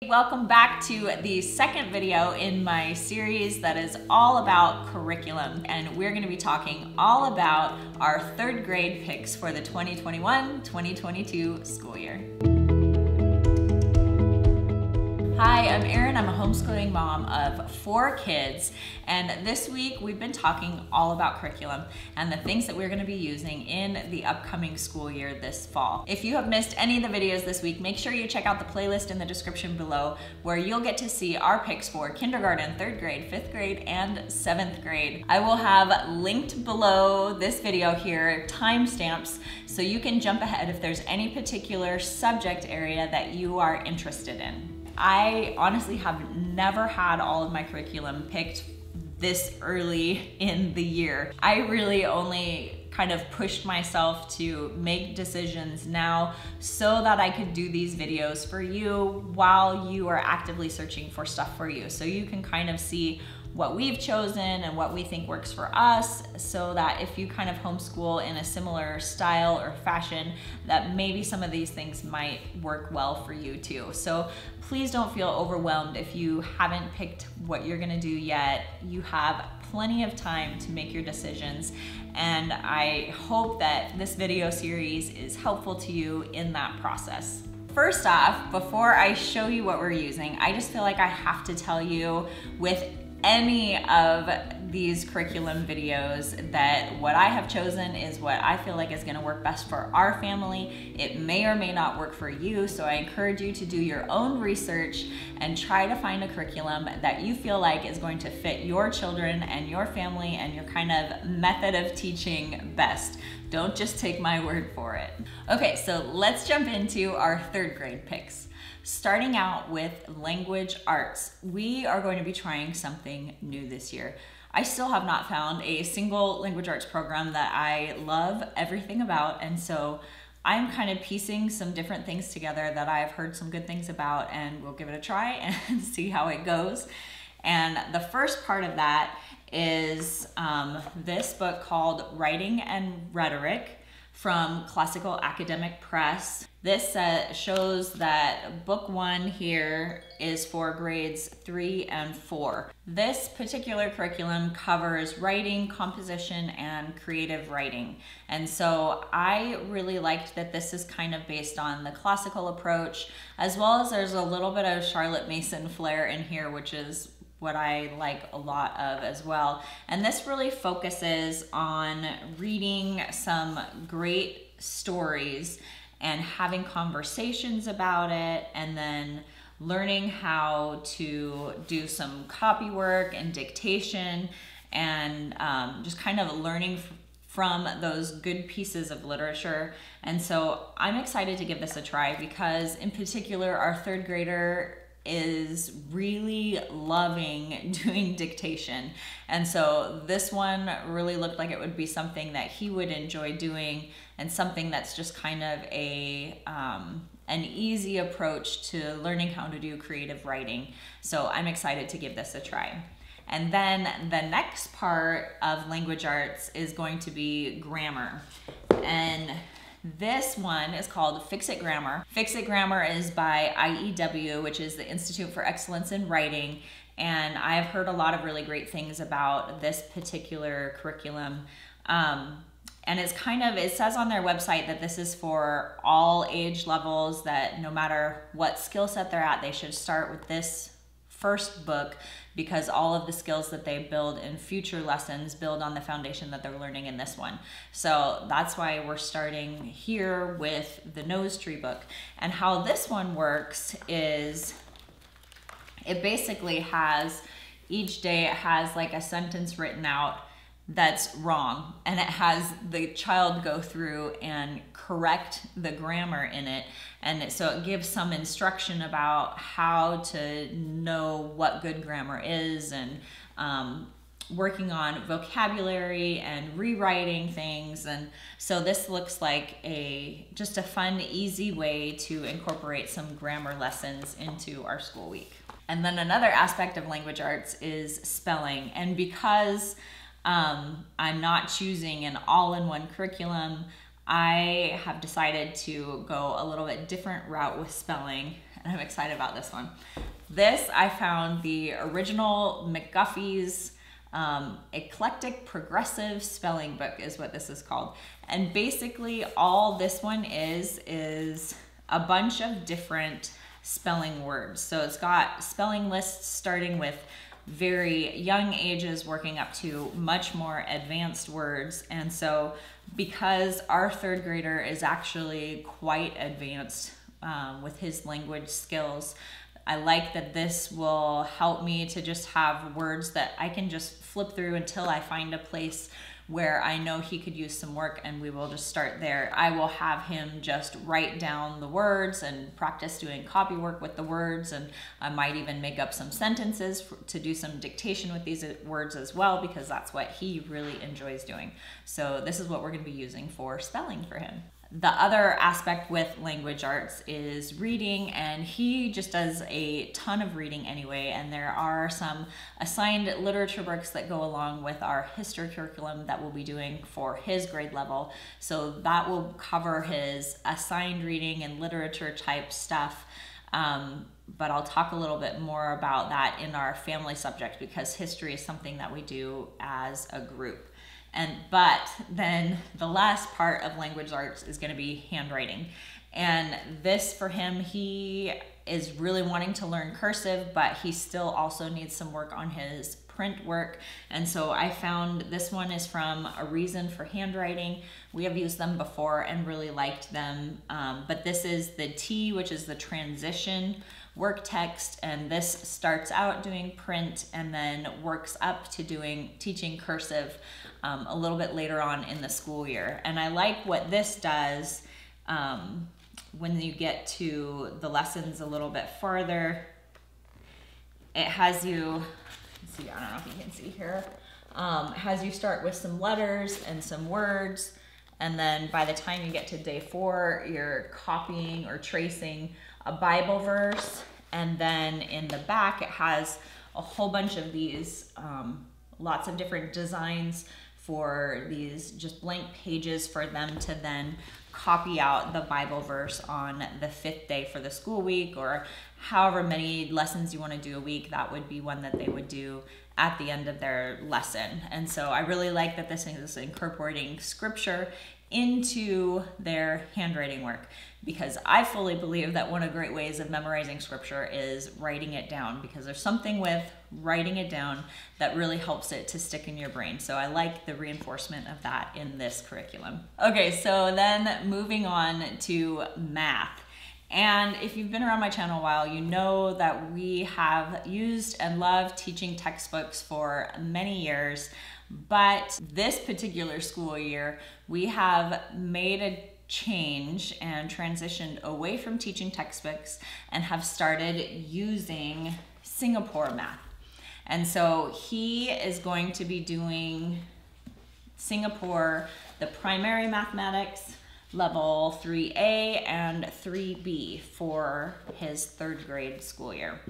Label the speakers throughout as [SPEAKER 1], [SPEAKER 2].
[SPEAKER 1] Welcome back to the second video in my series that is all about curriculum, and we're going to be talking all about our third grade picks for the 2021-2022 school year. Hi, I'm Erin. I'm a homeschooling mom of 4 kids, and this week we've been talking all about curriculum and the things that we're going to be using in the upcoming school year this fall. If you have missed any of the videos this week, make sure you check out the playlist in the description below where you'll get to see our picks for kindergarten, 3rd grade, 5th grade, and 7th grade. I will have linked below this video here timestamps so you can jump ahead if there's any particular subject area that you are interested in. I honestly have never had all of my curriculum picked this early in the year. I really only kind of pushed myself to make decisions now so that I could do these videos for you while you are actively searching for stuff for you. So you can kind of see what we've chosen and what we think works for us, so that if you kind of homeschool in a similar style or fashion, that maybe some of these things might work well for you too. So please don't feel overwhelmed if you haven't picked what you're gonna do yet. You have plenty of time to make your decisions, and I hope that this video series is helpful to you in that process. First off, before I show you what we're using, I just feel like I have to tell you with any of these curriculum videos that what I have chosen is what I feel like is going to work best for our family. It may or may not work for you, so I encourage you to do your own research and try to find a curriculum that you feel like is going to fit your children and your family and your kind of method of teaching best. Don't just take my word for it. Okay, so let's jump into our 3rd grade picks. Starting out with language arts, we are going to be trying something new this year. I still have not found a single language arts program that I love everything about, and so I'm kind of piecing some different things together that I've heard some good things about, and we'll give it a try and see how it goes. And the first part of that is this book called Writing and Rhetoric from Classical Academic Press. This shows that book 1 here is for grades 3 and 4. This particular curriculum covers writing, composition, and creative writing. And so I really liked that this is kind of based on the classical approach, as well as there's a little bit of Charlotte Mason flair in here, which is what I like a lot of as well. And this really focuses on reading some great stories and having conversations about it, and then learning how to do some copy work and dictation, and just kind of learning from those good pieces of literature. And so I'm excited to give this a try because in particular our 3rd grader is really loving doing dictation. And so this one really looked like it would be something that he would enjoy doing, and something that's just kind of an easy approach to learning how to do creative writing. So I'm excited to give this a try. And then the next part of language arts is going to be grammar. And this one is called Fix It Grammar. Fix It Grammar is by IEW, which is the Institute for Excellence in Writing. And I've heard a lot of really great things about this particular curriculum. And it's kind of, it says on their website that this is for all age levels, that no matter what skill set they're at, they should start with this first book, because all of the skills that they build in future lessons build on the foundation that they're learning in this one. So that's why we're starting here with the Nose Tree book. And how this one works is it basically has, each day it has like a sentence written out that's wrong, and it has the child go through and correct the grammar in it. And so it gives some instruction about how to know what good grammar is, and working on vocabulary and rewriting things. And so this looks like just a fun, easy way to incorporate some grammar lessons into our school week. And then another aspect of language arts is spelling. And because I'm not choosing an all-in-one curriculum, I have decided to go a little bit different route with spelling. and I'm excited about this one. This, I found the original McGuffey's Eclectic Progressive Spelling Book is what this is called. And basically all this one is a bunch of different spelling words. So it's got spelling lists starting with very young ages working up to much more advanced words. And so because our third grader is actually quite advanced with his language skills, I like that this will help me to just have words that I can just flip through until I find a place where I know he could use some work, and we will just start there. I will have him just write down the words and practice doing copy work with the words, and I might even make up some sentences to do some dictation with these words as well, because that's what he really enjoys doing. So this is what we're gonna be using for spelling for him. The other aspect with language arts is reading, and he just does a ton of reading anyway, and there are some assigned literature books that go along with our history curriculum that we'll be doing for his grade level. So that will cover his assigned reading and literature type stuff. But I'll talk a little bit more about that in our family subject, because history is something that we do as a group. But then the last part of language arts is going to be handwriting. And this for him, he is really wanting to learn cursive, but he still also needs some work on his print work. And so I found this one is from A Reason for Handwriting. We have used them before and really liked them. But this is the T, which is the transition work text, and this starts out doing print and then works up to teaching cursive a little bit later on in the school year. And I like what this does when you get to the lessons a little bit farther. It has you, let's see, I don't know if you can see here, has you start with some letters and some words, and then by the time you get to day 4, you're copying or tracing a Bible verse, and then in the back it has a whole bunch of these lots of different designs for these just blank pages for them to then copy out the Bible verse on the 5th day for the school week, or however many lessons you want to do a week. That would be one that they would do at the end of their lesson. And so I really like that this is incorporating scripture into their handwriting work, because I fully believe that one of the great ways of memorizing scripture is writing it down, because there's something with writing it down that really helps it to stick in your brain. So I like the reinforcement of that in this curriculum. Okay, so then moving on to math. And if you've been around my channel a while, you know that we have used and loved teaching textbooks for many years. But this particular school year, we have made a change and transitioned away from teaching textbooks and have started using Singapore math. And so he is going to be doing Singapore, the primary mathematics, level 3A and 3B for his 3rd grade school year.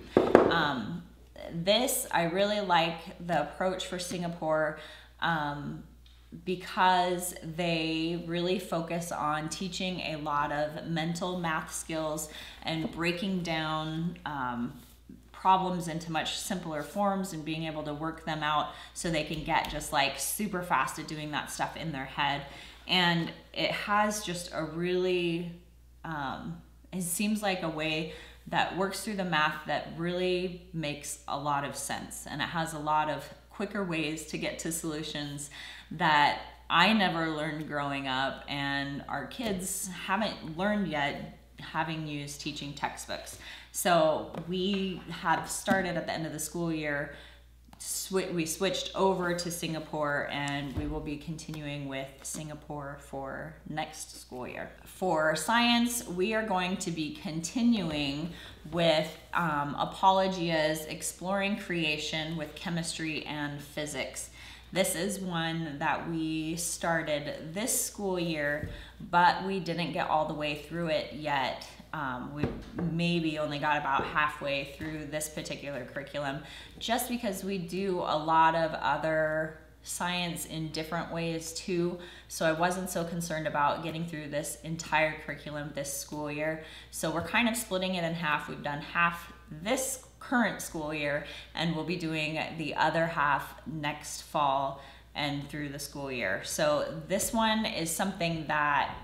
[SPEAKER 1] This, I really like the approach for Singapore because they really focus on teaching a lot of mental math skills and breaking down problems into much simpler forms and being able to work them out so they can get just like super fast at doing that stuff in their head. And it has just a really, it seems like a way that works through the math that really makes a lot of sense. And it has a lot of quicker ways to get to solutions that I never learned growing up, and our kids haven't learned yet having used teaching textbooks. So we have started at the end of the school year, we switched over to Singapore, and we will be continuing with Singapore for next school year. For science, we are going to be continuing with Apologia's Exploring Creation with chemistry and physics. This is one that we started this school year, but we didn't get all the way through it yet. We maybe only got about halfway through this particular curriculum, just because we do a lot of other science in different ways too. So I wasn't so concerned about getting through this entire curriculum this school year. So we're kind of splitting it in half. We've done half this current school year, and we'll be doing the other half next fall and through the school year. So this one is something that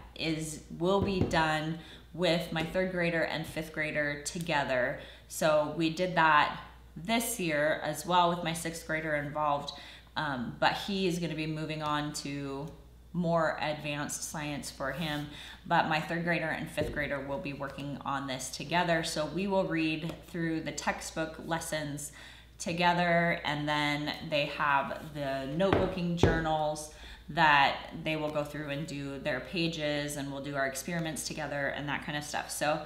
[SPEAKER 1] will be done with my 3rd grader and 5th grader together. So we did that this year as well with my 6th grader involved, but he is going to be moving on to more advanced science for him. But my 3rd grader and 5th grader will be working on this together. So we will read through the textbook lessons together, and then they have the notebooking journals that they will go through and do their pages, and we'll do our experiments together and that kind of stuff. So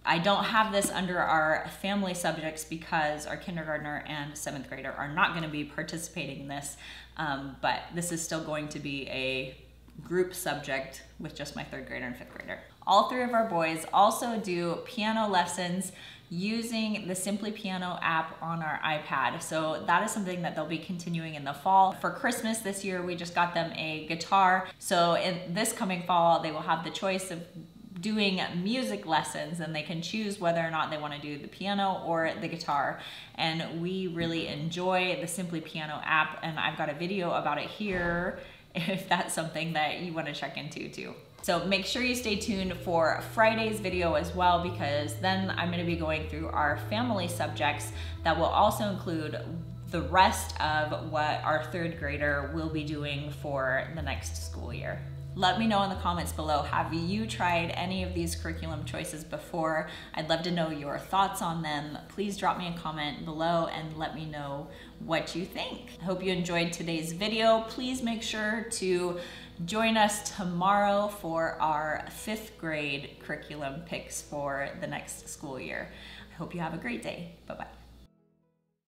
[SPEAKER 1] I don't have this under our family subjects because our kindergartner and 7th grader are not going to be participating in this, but this is still going to be a group subject with just my 3rd grader and 5th grader. All 3 of our boys also do piano lessons using the Simply Piano app on our iPad. So that is something that they'll be continuing in the fall. For Christmas this year, we just got them a guitar. So in this coming fall, they will have the choice of doing music lessons, and they can choose whether or not they want to do the piano or the guitar. And we really enjoy the Simply Piano app, and I've got a video about it here if that's something that you want to check into too. So make sure you stay tuned for Friday's video as well, because then I'm going to be going through our family subjects that will also include the rest of what our 3rd grader will be doing for the next school year. Let me know in the comments below, have you tried any of these curriculum choices before? I'd love to know your thoughts on them. Please drop me a comment below and let me know what you think. I hope you enjoyed today's video. Please make sure to join us tomorrow for our 5th grade curriculum picks for the next school year. I hope you have a great day. Bye-bye.